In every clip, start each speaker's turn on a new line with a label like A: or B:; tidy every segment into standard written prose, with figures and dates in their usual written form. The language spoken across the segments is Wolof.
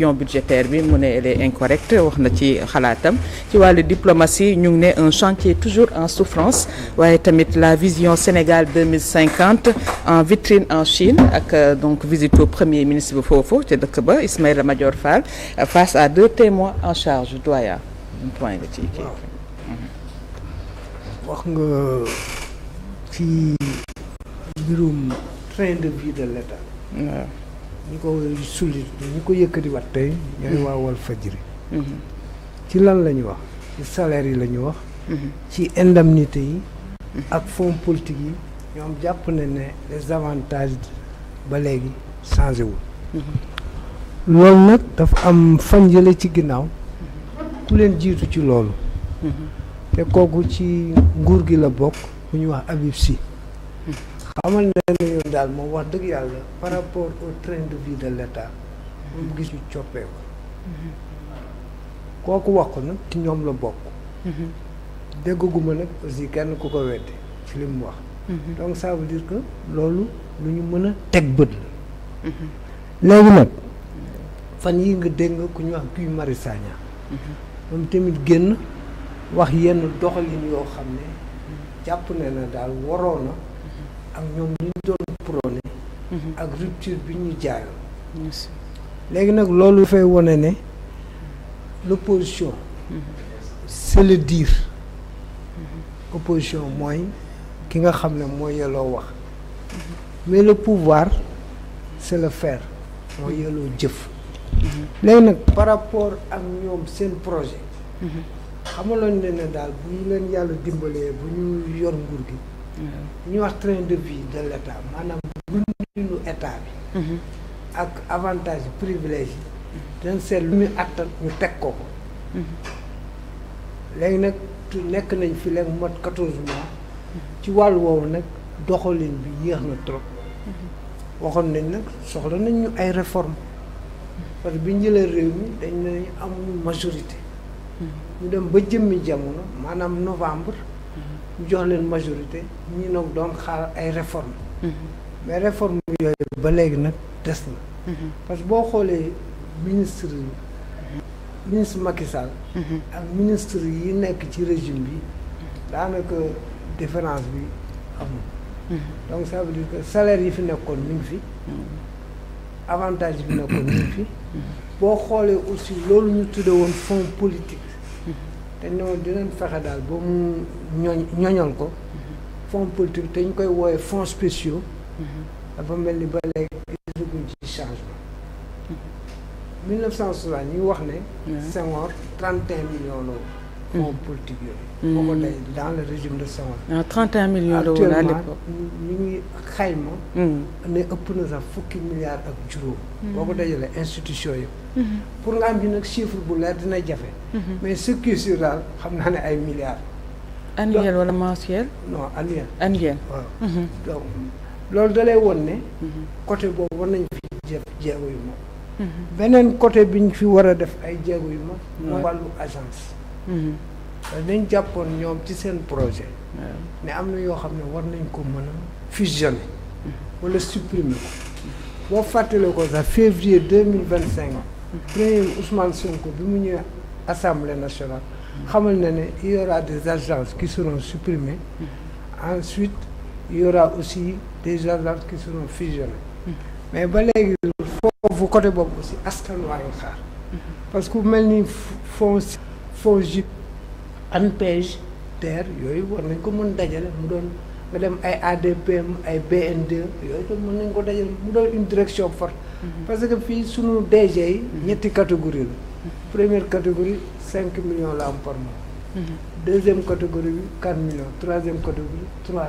A: budgétaire bi mu ne elle est incorrecte wax na ci xalaatam ci wàllu diplomatie ñu ngi ne un chantier toujours en souffrance waaye tamit la vision Sénégal 2050 en vitrine en Chine ak donc visite au premier ministre bi foofu ca dëkk ba Ismaïla Madior Fall face à 2 témoins en charge doyen point nga ci kii.
B: wax nga ci mbirum train de vie de l'État.
A: waaw.
B: ñi ko sulli ñi ko yëkkati wat tey ñooy waa Walfadjri ci lan la ñu wax ci salaire yi la ñu wax ci indemnité yi ak fonds politique yi ñoom jàpp nañ ne les avantages ba léegi changé wul loolu nag dafa am fan jële ci ginnaaw ku leen jiitu ci loolu te kooku ci nguur gi la bokk bu ñuy wax Habib Sy xamal ne yoon daal moom wax dëgg yàlla par rapport au train de vie de l'État moom gis ñu coppee ko kooku wax ko nag ci ñoom la bokk déggaguma nag aussi kenn ku ko weddi ci li mu wax donc ça veut dire que loolu lu ñu mën a teg bët la léegi nag fan yi nga dégg nga ku ñu wax Guy Marius Sagna moom tamit génn wax yenn doxalin yoo xam ne jàpp ne na daal waroon na ak ñoom ñu doon prôné ak rupture bi ñu jaayoon léegi nag loolu dafay wone ne l'opposition c'est le dire opposition mooy ki nga xam ne mooy yelloo wax mais le pouvoir c'est le faire mooy yelloo jëf léegi nag par rapport ak ñoom seen projet xamaloon ne daal bu ñu leen yàlla dimbalee bu ñu yor nguur gi ñu wax train de vie de l'État maanaam dundinu état bi ak avantage privilège yi dañ seet lu muy attan ñu teg ko léegi nag nekk nañ fi léegi mot 14 mois ci wàllu woowu nag doxalin bi yéex na trop waxoon nañ nag soxla nañ ñu ay réformes parce que bi ñu jëlee réew mi dañ nañu amuñu majorité ñu dem ba jëmmi jamono maanaam novembre ñu jox leen majorité ñi nag doon xaar ay réformes mais réforme yooyu ba léegi nag des na parce que boo xoolee ministre Macky Sall ak ministre yi nekk ci régime bi daanaka différence bi amul donc ça veut dire que salaire yi fi nekkoon mi ngi fi avantage yi fi nekkoon mi ngi fi boo xoolee aussi loolu ñu tudde woon fonds politique te ñoom dinañ fexe daal ba mu ñoñal ko fonds politique te ñu koy woowe fonds spéciaux dafa mel ni ba léegi gisaguñ ci changement 1960 ñu wax ne Senghor 31 millions la fonds politique yooyu boo ko day dans le régime de Senghor
A: 31 millions la woon à l'époque
B: ñu ngi xayma ne ëpp na sax fukki milliards ak juróom boo ko dajalee institution yëpp pour nga am bi nag chiffre bu leer dina jafe mais ce qui est sûr daal xam naa ne ay milliards
A: annuel wala mensuel
B: non
A: annuel
B: waaw donc loolu da lay won ne côté boobu war nañ fi jëf jéego yu mag beneen côté bi ñu fi war a def ay jéego yu mag mooy wàllu agence dañ jàppoon ñoom ci seen projet ne am na yoo xam ne war nañ ko mën a fusionner wala supprimer ko boo fàttale ko sax février 2025 premier Ousmane Sonko bi mu ñëwee Assemblée nationale xamal na ne il y aura des agences qui seront supprimées ensuite il y aura aussi des agences qui seront fusionnées mais ba léegi foofu côté boobu aussi askan waa ngi xaar parce que mel ni FONGIP ANPEJ TER yooyu war nañ ko mën dajale mu doon nga dem ay ADPM ay BND yooyu tam mën nañ ko dajale mu doon une direction forte parce que fii sunu DG yi ñetti catégorie la première catégorie 5 millions la am par mois deuxième catégorie bi 4 millions troisième catégorie 3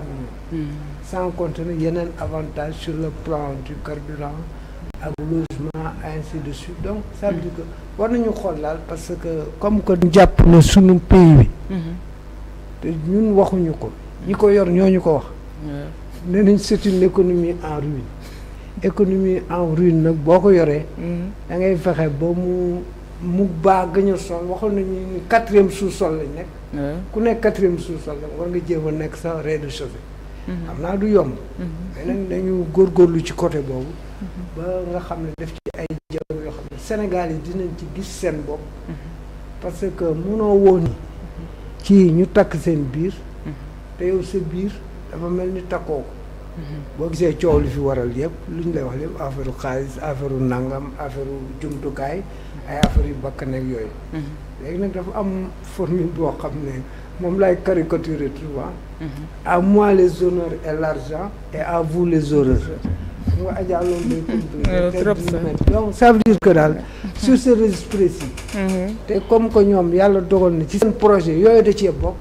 B: millions sans compter na yeneen avantage sur le plan du carburant ak logement ainsi de suite donc ça veut dire que war nañu xool daal parce que comme que jàpp na sunu pays bi te ñun waxuñu ko ñi ko yor ñooñu ko wax nee nañ c'est une économie en ruine économie en ruine nag boo ko yoree da ngay fexe ba mu baa gëñ a sol waxoon nañu 4e sous-sol lañ nekk ku nekk 4e sous-sol la war nga jéem a nekk sa rez-de-chaussée xam naa du yomb mais nag dañu góorgóorlu ci côté boobu ba nga xam ne def ci ay jéego yoo xam ne Sénégal yi dinañ ci gis seen bopp parce que mënoo woon ci ñu takk seen biir te yow sa biir dafa mel ni takkoo ko boo gisee coow li fi waral yëpp lu ñu lay wax lépp affaire xaalis affaire nangam affaire jumtukaay ay affaire yu bakkan ak yooyu léegi nag dafa am formule boo xam ne moom lay caricaturer souvent à moi les honneurs et l'argent et à vous les horreurs xam nga Adja loolu day compliqué donc ça veut dire que daal sur ce registre précis te comme que ñoom yàlla dogal na ci seen projet yooyu da cee bokk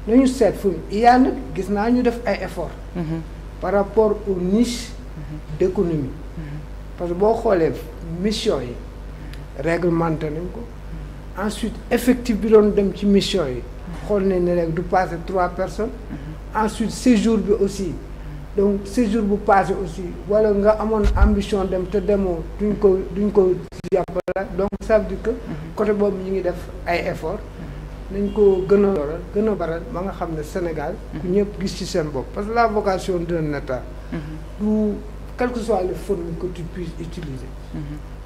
B: nañu seet fu il y a nag gis naa ñu def ay efforts par rapport aux niches d'économie parce que boo xoolee mission yi réglementé nañ ko ensuite effectif bi doon dem ci mission yi xool nañ ne rek du passer 3 personnes ensuite séjour bi aussi donc séjour bu passé aussi wala nga amoon ambition dem te demoo duñ ko jàppale donc ça veut dire que côté boobu ñu ngi def ay efforts nañ ko gën a baral ba nga xam ne Sénégal ku ñëpp gis ci seen bopp parce que la vocation d'un État du quelles que soient les formes que tu puisses utiliser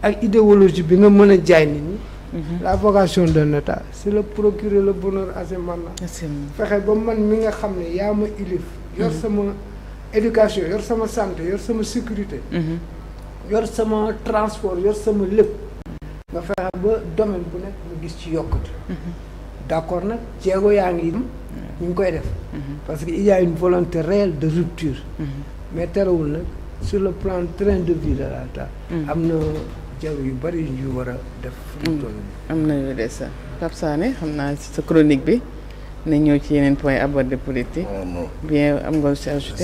B: ak idéologie bi nga mën a jaay nit ñi la vocation d'un État c'est le procurer le bonheur à ses mandats fexe ba man mi nga xam ne yaa ma ilif yor sama éducation yor sama santé yor sama sécurité yor sama transport yor sama lépp nga fexe ba domaine bu nekk nga gis ci yokkute d'accord nag jéego yaa ngi ñu ngi koy def parce que il y a une volonté réelle de rupture mais terewul nag sur le plan train de vie de l'État am na jéego yu bari yu ñu war a def
A: am na yu des sa Pape Sané xam naa sa chronique bi na ñëw ci yeneen point abordé politique bien am nga si ajouté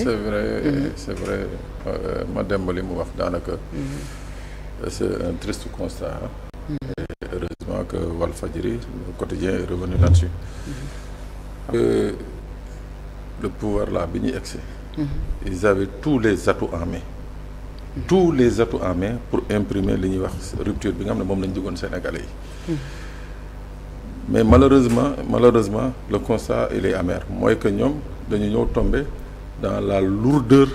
C: c'est vrai ma demb li mu wax daanaka c'est un triste constat et heureusement que Walfadjri le quotidien est revenu là-dessus le pouvoir là bi ñuy egsi ils avaient tous les atouts en main pour imprimer li ñuy wax rupture bi nga xam ne moom lañ digoon Sénégalais yi mais malheureusement le constat il est amer mooy que ñoom dañu ñëw tomber dans la lourdeur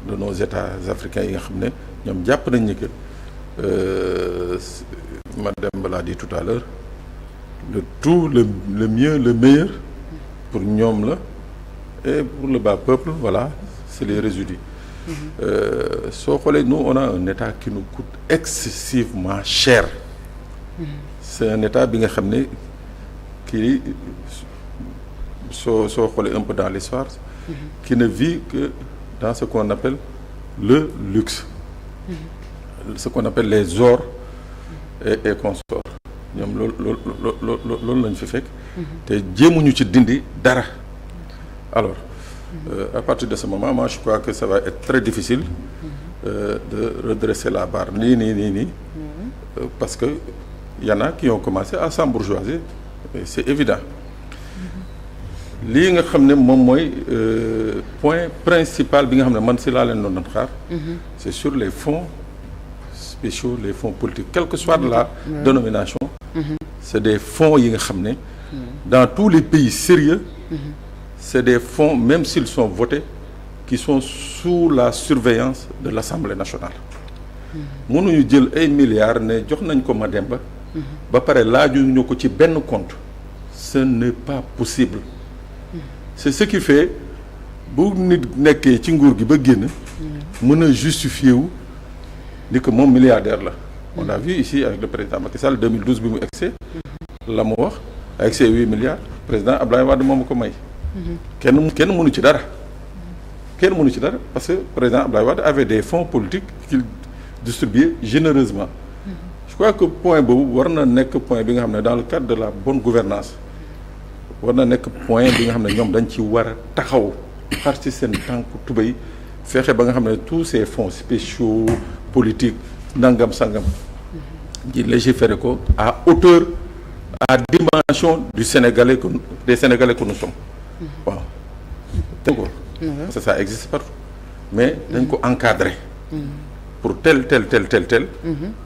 C: de nos États africains yi nga xam ne ñoom jàpp nañ ni que Mademba l'a dit tout à l'heure le mieux le meilleur pour ñoom la et pour le bas peuple voilà c'est les résidus soo xoolee nous on a un État qui nous coûte excessivement cher c'est un État bi nga xam ne kii soo xoolee un peu dans l'histoire qui ne vit que dans ce qu'on appelle le luxe ce qu'on appelle les ors et consorts ñoom loolu lañ fi fekk te jéemuñu ci dindi dara alors à partir de ce moment moi je crois que ça va être très difficile de redresser la barre nii parce que y en a qui ont commencé à s'embourgeoiser c'est évident lii nga xam ne moom mooy point principal bi nga xam ne man si laa leen doon xaar c'est sur les fonds spéciaux les fonds politiques quelle que soit la dénomination c'est des fonds yi nga xam ne dans tous les pays sérieux c'est des fonds même s'ils sont votés qui sont sous la surveillance de l'Assemblée nationale mënuñu jël ay milliards ne jox nañ ko Mademba ba pare laajuñu ko ci benn compte ce n'est pas possible c'est ce qui fait bu nit nekkee ci nguur gi ba génn mën a justifier wu ni que moom milliardaire la on l'a vu ici avec le président Macky Sall 2012 bi mu egsee la mu wax avec ses 8 milliards président Abdoulaye Wade moom ko may kenn mënu ci dara parce que président Abdoulaye Wade avait des fonds politiques qu'il distribuait généreusement je crois que point boobu war na nekk point bi nga xam ne dans le cadre de la bonne gouvernance war na nekk point bi nga xam ne ñoom dañ ci war a taxaw xar ci seen tànk tubéy fexe ba nga xam ne tous ces fonds spéciaux politiques nangam sangam ji légiférer ko à hauteur à dimension des Sénégalais que nous sommes waaw dégg nga parce que ça existe partout mais dañ ko encadrer pour tel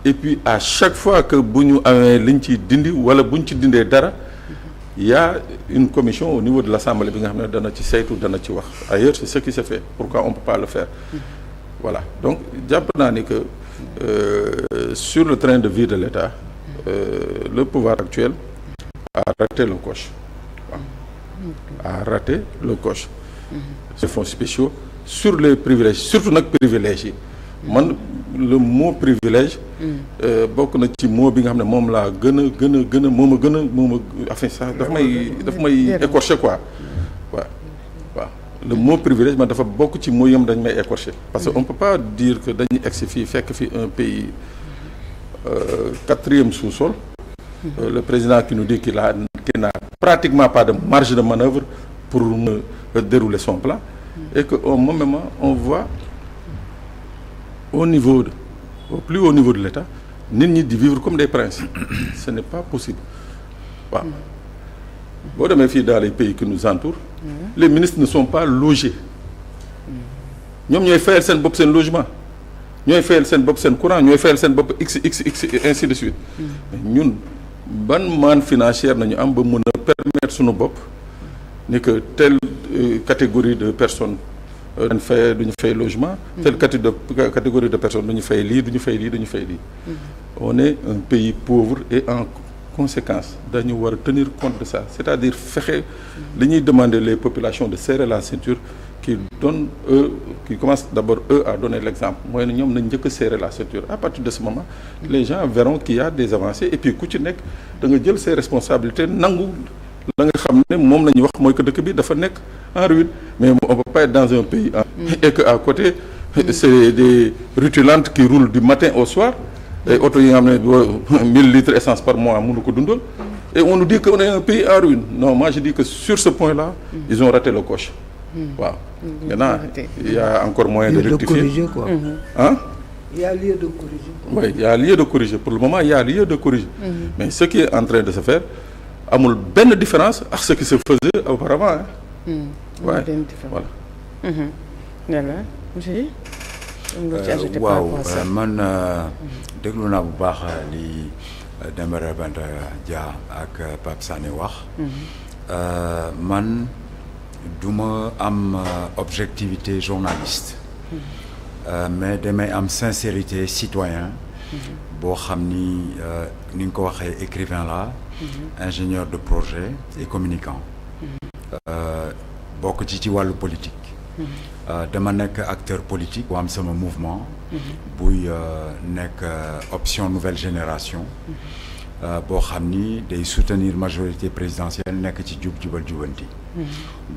C: et puis à chaque fois que bu ñu amee liñ ci dindi wala bu ñu ci dindee dara il y a une commission au niveau de l'Assemblée bi nga xam ne dana ci saytu dana ci wax ailleurs c'est ce qui se fait pourquoi on peut pas le faire voilà donc jàpp naa ni que sur le train de vie de l'État le pouvoir actuel a raté le coche a raté le coche ces fonds spéciaux sur les privilèges surtout nag privilèges yi man le mot privilège bokk na ci mot bi nga xam ne moom laa gën a moom enfin ça daf may écorché quoi waaw le mot privilège man dafa bokk ci mot yam dañ may écorché parce que on peut pas dire que dañuy egsi fii fekk fi un pays quatrième sous-sol le président qui nous dit qu'il n'a pratiquement pas de marge de manœuvre pour dérouler son plan et que au moment on voit au plus haut niveau de l'État nit ñi di vivre comme des princes ce n'est pas possible waaw boo demee fii dans les pays qui nous entourent les ministres ne sont pas logés ñoom ñooy fayal seen bopp seen logement ñooy fayal seen bopp seen courant ñooy fayal seen bopp x ainsi de suite ñun ban manne financière nañu am ba mën a permettre suñu bopp ni que telle catégorie de personnes dañ fay duñu fay logement telle catégorie de personnes duñu fay lii duñu fay lii on est un pays pauvre et en conséquence dañu war a tenir compte de ça c'est-à-dire fexe li ñuy demander les populations de serrer la ceinture qui commencent d'abord à donner l'exemple mooy ne ñoom nañ njëkk a serrer la ceinture à partir de ce moment les gens verront qu'il y a des avancées et puis ku ci nekk da nga jël ses responsabilités nangu la nga xam ne moom la ñuy wax mooy que dëkk bi dafa nekk en ruine mais on peut pas être dans un pays et que à côté c'est des rutilantes qui roulent du matin au soir et oto yi nga xam ne 1000 litres essence par mois mënu ko dundal et on nous dit qu'on est un pays en ruine non moi je dis que sur ce point-là ils ont raté le coche waaw maintenant il y a encore moyen de rectifier
B: corriger quoi il y a lieu de corriger
C: oui il y a lieu de corriger pour le moment il y a lieu de corriger mais ce qui est en train de se faire amul benn différence ak ce qui se faisait auparavant
A: voilà voilà monsieur
D: waaw man déglu naa bu baax li Dembélé Banta Dia ak Pape Sané wax man duma am objectivité journaliste mais damay am sincérité citoyen boo xam ni nga ko waxee écrivain la ingénieur de projet et communicant bokk ci wàllu politique dama nekk acteur politique bu am sama mouvement buy nekk option nouvelle génération boo xam ni day soutenir majorité présidentielle nekk ci jubal jubanti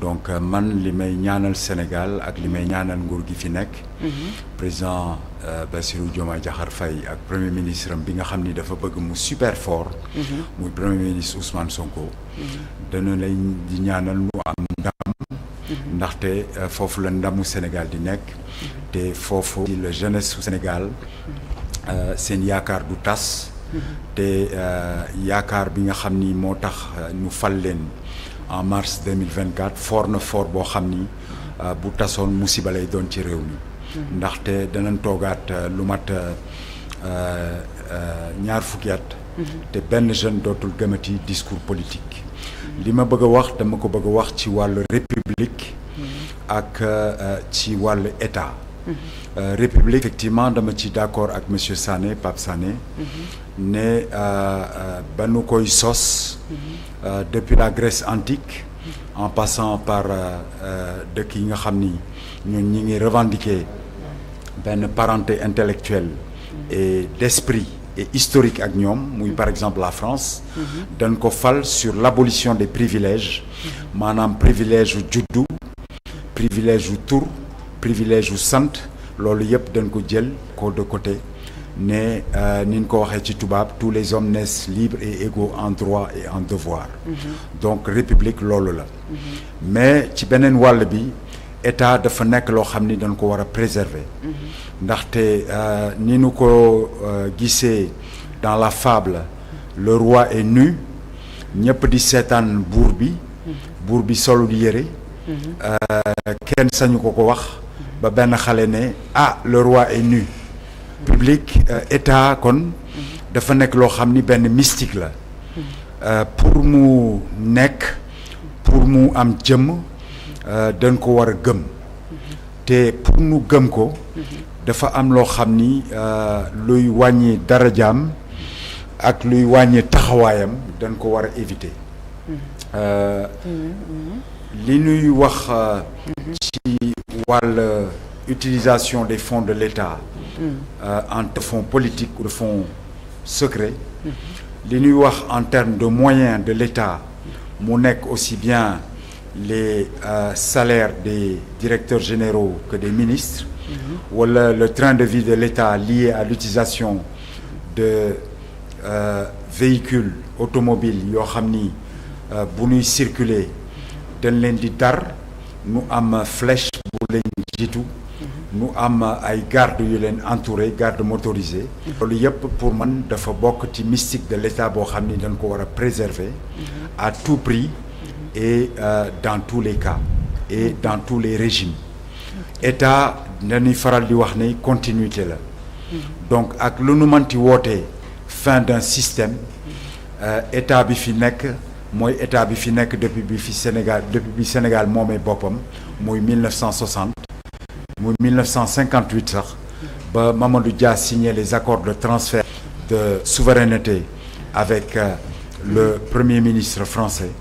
D: donc man li may ñaanal Sénégal ak li may ñaanal nguur gi fi nekk président Bassirou Diomaye Diakhar Faye ak premier ministre am bi nga xam ni dafa bëgg mu super fort muy premier ministre Ousmane Sonko dana lay di ñaanal mu am ndam ndaxte foofu la ndamu Sénégal di nekk te foofu la jeunesse su Sénégal seen yaakaar du tas te yaakaar bi nga xam ni moo tax ñu fal leen en mars 2024 fort na fort boo xam ni bu tasoon musiba lay doon ci réew mi ndaxte danañ toogaat lu mat ñaar fukki at te benn jeune dootul gëmati discours politique li ma bëgg a wax dama ko bëgg a wax ci wàllu république ak ci wàllu état république effectivement dama ci d'accord ak monsieur Sané Pape Sané ne ba nu koy sos depuis la Grèce antique en passant par dëkk yi nga xam ni ñun ñi ngi revendiquer benn parenté intellectuelle et d'esprit et historique ak ñoom muy par exemple la France dañ ko fal sur l'abolition des privilèges maanaam privilège u juddu privilège u tur privilège u sant loolu yëpp dañ ko jël ko de côté ne ni ñu ko waxee ci tubaab tous les hommes naissent libres et égaux en droit et en devoir donc république loolu la mais ci beneen wàll bi état dafa nekk loo xam ni dañ ko war a préserver ndaxte ni ñu ko gisee dans la fable le roi est nu ñëpp di seetaan buur bi solul yére kenn sañu ko wax ba benn xale ne le roi est nu public état kon dafa nekk loo xam ni benn mystique la pour mu nekk pour mu am jëmm dañ ko war a gëm te pour mu gëm ko dafa am loo xam ni luy wàññi darajaam ak luy wàññi taxawaayam dañ ko war a éviter. li ñuy wax ci wàll utilisation des fonds de l'État en fonds politiques ou de fonds secrets, li ñuy wax en termes de moyens de l'État mu nekk aussi bien les salaires des directeurs généraux que des ministres, wala le train de vie de l'État lié à l'utilisation de véhicules automobiles yoo xam ni bu ñuy circuler dañ leen di dar nu am flèche bu leen jiitu, nu am ay garde yu leen entouré, garde motorisé. loolu yëpp pour man dafa bokk ci mystique de l'État boo xam ni dañ ko war a préserver à tout prix et dans tous les cas et dans tous les régimes. État dañuy faral di wax ne continuité la. donc ak lu nu manti wootee fin d'un système, état bi fi nekk mooy état bi fi nekk depuis bi Sénégal moomee boppam muy 1960 muy 1958 sax ba Mamadou Dia signé les accords de transfert de souveraineté avec le premier ministre français.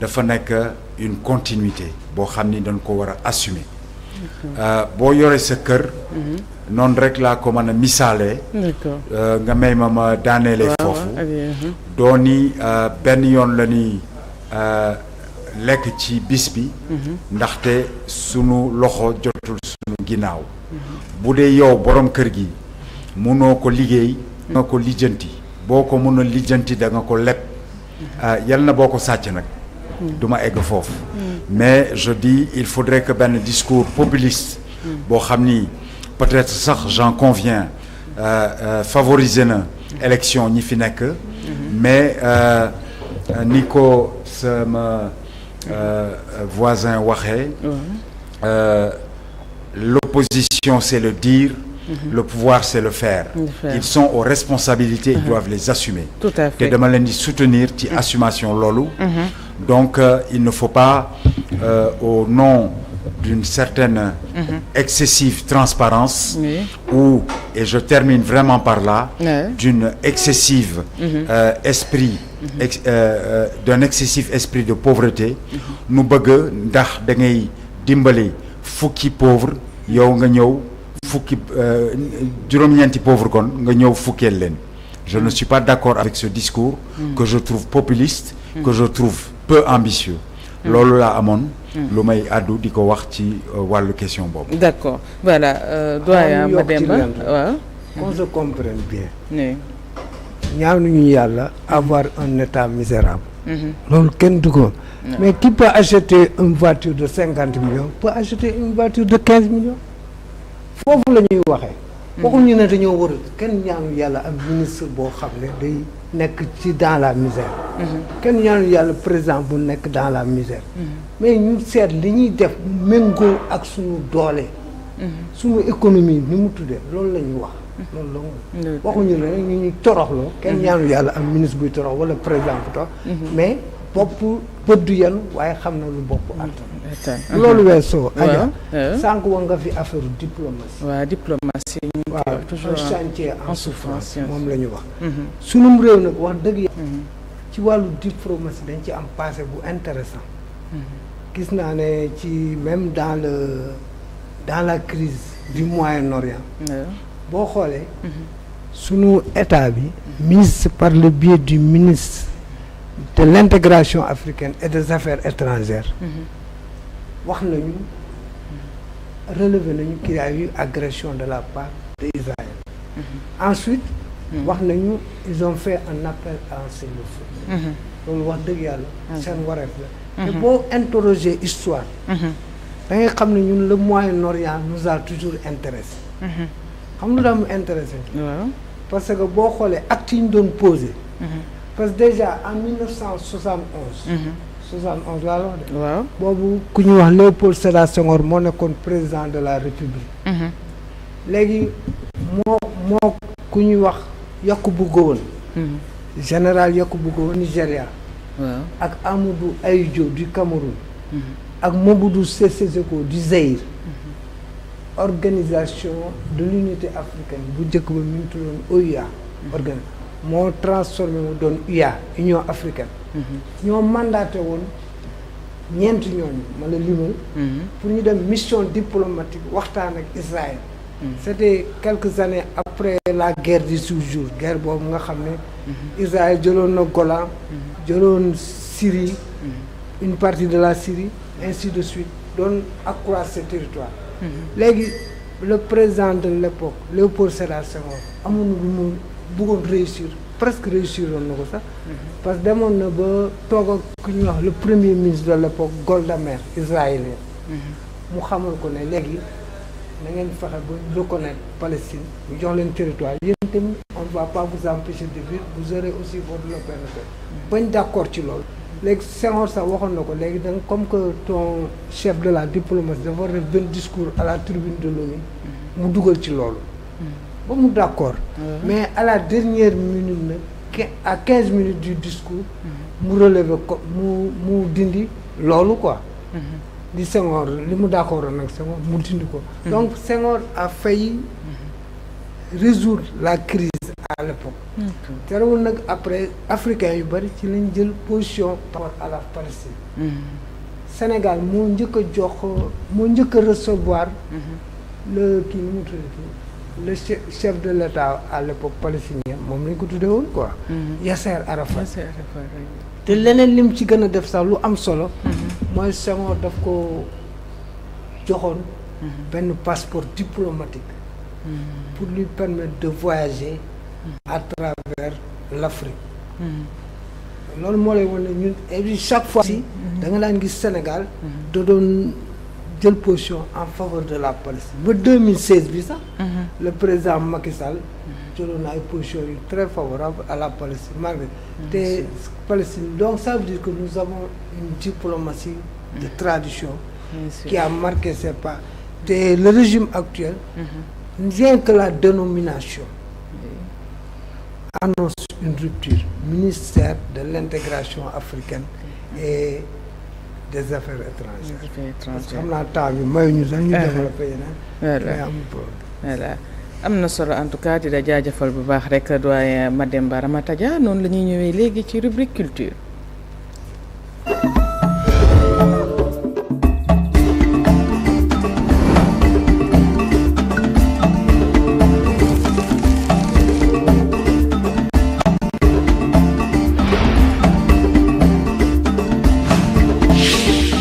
D: dafa nekk une continuité boo xam ni dañ ko war a assumer. boo yore sa kër. noonu rek laa ko mën a misaalee. nga may ma daaneele foofu. doo ni benn yoon la ni lekk ci bis bi. ndaxte sunu loxo jotul sunu ginnaaw. bu dee yow borom kër gi mënoo ko liggéey. nga ko lijjanti boo ko mën a lijjanti da nga ko leb. yal na boo ko sàcc nag. duma egg foofu. mais je dis il faudrait que benn discours populiste. boo xam ni peut-être sax j'en conviens favoriser na élection ñi fi nekk. mais ni ko sama voisin waxee. l'opposition c'est le dire. Le pouvoir c'est le faire. Ils sont aux responsabilités, ils doivent les assumer.
A: Tout à fait.
D: te dama leen di soutenir ci assumation loolu. donc il ne faut pas au nom d'une certaine excessive transparence. Ou, et je termine vraiment par là, d'une excessive esprit d'un excessif esprit de pauvreté. nu bëgg ndax da ngay dimbali fukki pauvre yow nga ñëw fukki juróom-ñeenti pauvre kon nga ñëw fukkeel leen. Je ne suis pas d'accord avec ce discours que je trouve populiste, que je trouve peu ambitieux. loolu laa amoon lu may àddu di ko wax ci wàllu question boobu.
A: D'accord, voilà doyen Mademba waaw.
B: qu'on se comprenne bien.
A: oui.
B: ñaanuñu yàlla avoir un état misérable. loolu kenn du ko. mais qui peut acheter une voiture de 50 millions peut acheter une voiture de 15 millions. foofu la ñuy waxee. waxuñu ne dañoo war kenn ñaanu yàlla am ministre boo xam ne day nekk ci dans la misère. kenn ñaanu yàlla président bu nekk dans la misère. mais ñu seet li ñuy def méngoo ak suñu doole. suñu économie ni mu tuddee loolu la ñuy wax. loolu la waxuñu ne ñu ñuy toroxloo. kenn ñaanu yàlla am ministre buy torox wala président bu torox. mais bopp bët du yenu waaye xam na lu bopp attan. loolu weesoo. aja sànq wax nga fi affaire diplomatie.
A: waaw diplomatie.
B: waaw
A: toujours
B: un chantier en souffrance moom la ñu wax.
A: sunum
B: réew nag wax dëgg yàlla. ci wàllu diplomatie dañ ci am passé bu intéressant. gis naa ne ci même dans la crise du Moyen-Orient. boo xoolee. sunu état bi. ministre par le biais du ministre de l'intégration africaine et des affaires étrangères. wax nañu relever nañu qu'il y a eu agression de la part d'Israël. Ensuite. wax nañu ils ont fait un appel à un cessez-le-feu. loolu wax dëgg yàlla. seen wareef la. te boo interroger histoire. da ngay xam ne ñun le Moyen-Orient nous a toujours intéressé. xam nga mu intéressé. parce que boo xoolee actes yi ñu doon posé. parce que déjà en 1971. 71 laa la wax de. waaw boobu ku ñuy wax Léopold Sédar Senghor moo nekkoon président de la République. léegi moo ku ñuy wax Yakubu Gowon. général Yakubu Gowon Nigéria. waaw ak Amadou Ahidjo du Cameroun. ak Mobutu Sese Seko du Zaïre. organisation de l'unité africaine bu njëkk ba mi ngi tuddoon OUA moo transformé mu doon UA Union africaine ñoo mandaté woon ñeent ñooñu ma la limal pour ñu dem mission diplomatique waxtaan ak Israël c'était quelques années après la guerre du 12 jours guerre boobu nga xam ne Israël jëloon na Golan jëloon Syrie une partie de la Syrie ainsi de suite doon accroître ses territoires léegi le président de l'époque Léopold Sédar Senghor amoon lu mu bëggoon réussir presque réussir woon na ko sax parce que demoon na ba toog ak ku ñuy wax le premier ministre de l'époque Golda Meir israélien mu xamal ko ne léegi na ngeen fexe ba reconnaître Palestine ñu jox leen territoire yéen tamit on ne va pas vous empêcher de vivre vous aurez aussi votre localité bañ d'accord ci loolu léegi Senghor sax waxoon na ko léegi da comme que ton chef de la diplomatie dafa war def benn discours à la tribune de l'ONU mu dugal ci loolu ba mu d'accord mais à la dernière minute nag à 15 minutes du discours mu relever ko mu dindi loolu quoi di Senghor li mu d'accord nag Senghor mu dindi ko donc Senghor a failli résoudre la crise à l'époque terewul nag après africains yu bari ci lañ jël position par rapport à la Palestine Sénégal moo njëkk a recevoir le kii nu mu tuddati le chef de l'État à l'époque palestinien moom lañ ko tuddee woon quoi Yasser Arafat te leneen lim ci gën a def sax lu am solo mooy Senghor daf ko joxoon benn passeport diplomatique pour lui permettre de voyager à travers l'Afrique loolu moo lay wane ñun et chaque fois si da nga daan gis Sénégal da doon jël position en faveur de la Palestine ba 2016 bi sax le président Macky Sall jëloon na ay position yu très favorable à la Palestine malgré te Palestine donc ça veut dire que nous avons une diplomatie de tradition qui a marqué ses pas te le régime actuel rien que la dénomination annonce une rupture ministère de l'intégration africaine et des affaires étrangères parce que xam naa temps bi mayuñu sax ñu développé yeneen mais amul problème
A: voilà am na solo en tout cas di la jaajëfal bu baax rek doyen Mademba Ramata Dia noonu la ñuy ñëwee léegi ci rubrique culture